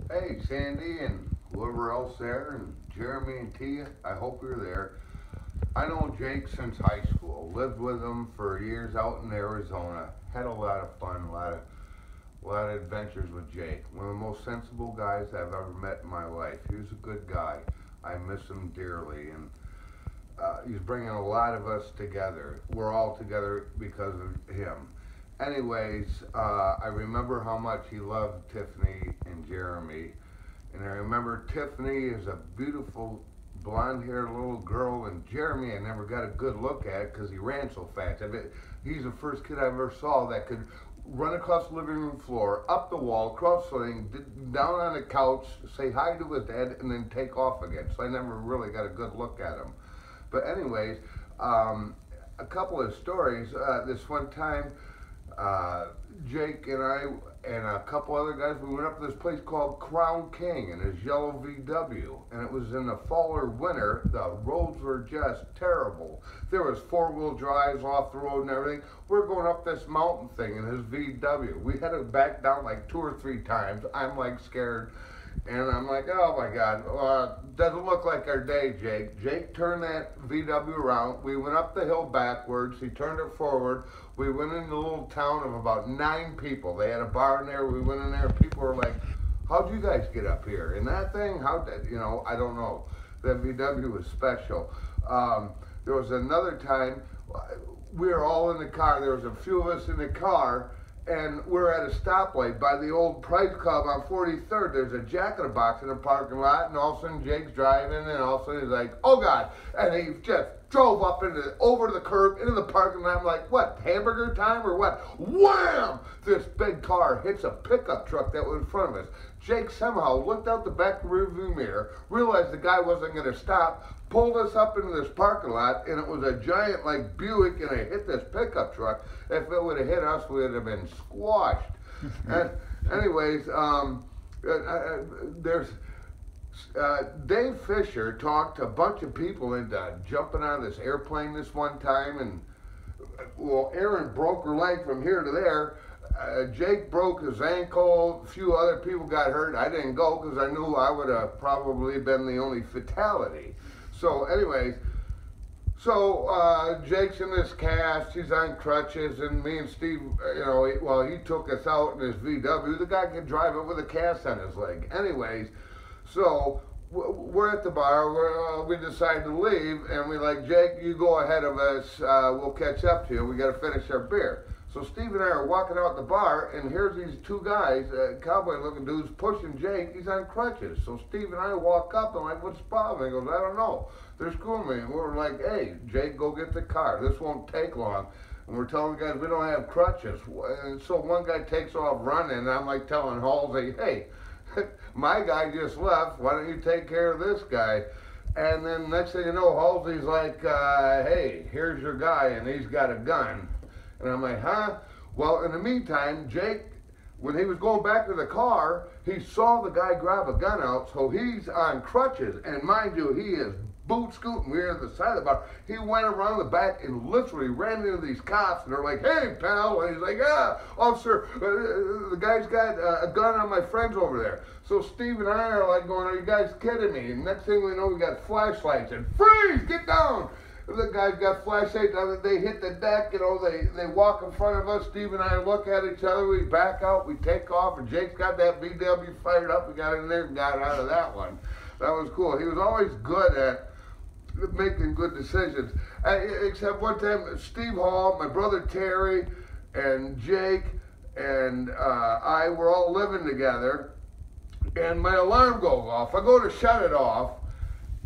Hey, Sandy and whoever else there, and Jeremy and Tia, I hope you're there. I know Jake since high school. Lived with him for years out in Arizona. Had a lot of fun, a lot of adventures with Jake. One of the most sensible guys I've ever met in my life. He was a good guy. I miss him dearly, and he's bringing a lot of us together. We're all together because of him. Anyways, I remember how much he loved Tiffany and Jeremy. And I remember Tiffany is a beautiful blonde-haired little girl, and Jeremy I never got a good look at because he ran so fast. He's the first kid I ever saw that could run across the living room floor, up the wall, across the thing, down on the couch, say hi to his dad, and then take off again. So I never really got a good look at him. But anyways, a couple of stories. This one time, Jake and I and a couple other guys, we went up to this place called Crown King in his yellow VW, and it was in the fall or winter. The roads were just terrible. There was four-wheel drives off the road and everything. We're going up this mountain thing in his VW. We had to back down like 2 or 3 times. I'm like scared. And I'm like, oh my God, doesn't look like our day, Jake. Jake turned that VW around. We went up the hill backwards. He turned it forward. We went into a little town of about 9 people. They had a bar in there. We went in there. People were like, how'd you guys get up here? And that thing, I don't know. That VW was special. There was another time, we were all in the car. There was a few of us in the car. And we're at a stoplight by the old Price Club on 43rd. There's a Jack in the Box in the parking lot, and all of a sudden Jake's driving, and all of a sudden he's like, oh God. And he just drove up over the curb into the parking lot. I'm like, what, hamburger time or what? Wham! This big car hits a pickup truck that was in front of us. Jake somehow looked out the back rearview mirror, realized the guy wasn't going to stop, pulled us up into this parking lot, and it was a giant like Buick, and it hit this pickup truck. If it would have hit us, we would have been squashed. And anyways, there's Dave Fisher talked a bunch of people into jumping on this airplane this one time, and well, Erin broke her leg from here to there. Jake broke his ankle. A few other people got hurt. I didn't go because I knew I would have probably been the only fatality. So anyways, Jake's in this cast. He's on crutches, and me and Steve, he took us out in his VW. The guy could drive it with a cast on his leg. Anyways, so we're at the bar. We decide to leave, and we're like, Jake, you go ahead of us. We'll catch up to you. We got to finish our beer. So Steve and I are walking out the bar, and here's these 2 guys, cowboy-looking dudes, pushing Jake. He's on crutches. So Steve and I walk up, and I'm like, what's the problem? He goes, I don't know. They're screwing me. And we're like, hey, Jake, go get the car. This won't take long. And we're telling the guys, we don't have crutches. And so one guy takes off running, and I'm like telling Halsey, hey, my guy just left. Why don't you take care of this guy? And then next thing you know, Halsey's like, hey, here's your guy, and he's got a gun. And I'm like, huh? Well, in the meantime, Jake, when he was going back to the car, he saw the guy grab a gun out, so he's on crutches. And mind you, he is boot scooting. We're at the side of the bar. He went around the back and literally ran into these cops, and they're like, hey, pal. And he's like, yeah, officer, the guy's got a gun on my friends over there. So Steve and I are like going, are you guys kidding me? And next thing we know, we got flashlights, and freeze, get down. The guys got flashlights on it. They hit the deck, they walk in front of us. Steve and I look at each other. We back out, we take off, and Jake's got that VW fired up. We got in there and got out of that one. That was cool. He was always good at making good decisions. Except one time, Steve Hall, my brother Terry, and Jake, and I were all living together, and my alarm goes off. I go to shut it off,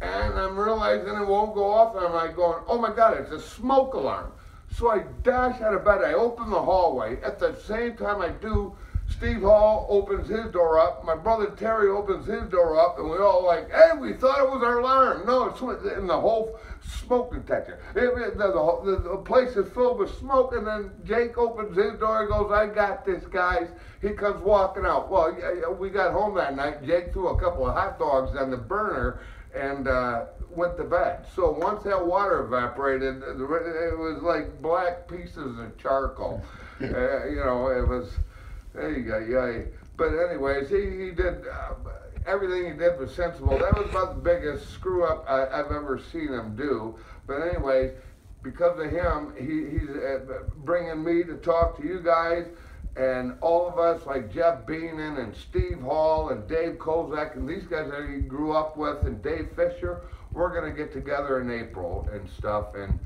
and I'm realizing it won't go off, and I'm like going, oh my God, it's a smoke alarm. So I dash out of bed, I open the hallway. At the same time I do, Steve Hall opens his door up, my brother Terry opens his door up, and we all like, hey, we thought it was our alarm. No, it's in the whole smoke detector. The place is filled with smoke, and then Jake opens his door and goes, I got this, guys. He comes walking out. Well, we got home that night. Jake threw a couple of hot dogs on the burner, and went to bed. So once that water evaporated, it was like black pieces of charcoal. It was, hey. But anyways, he did everything he did was sensible. That was about the biggest screw up I've ever seen him do. But anyways, because of him, he's bringing me to talk to you guys. And all of us, like Jeff Beenan and Steve Hall and Dave Kozak and these guys that he grew up with and Dave Fisher, we're going to get together in April and stuff. And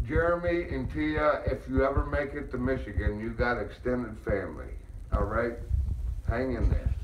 Jeremy and Tia, if you ever make it to Michigan, you got extended family. All right? Hang in there.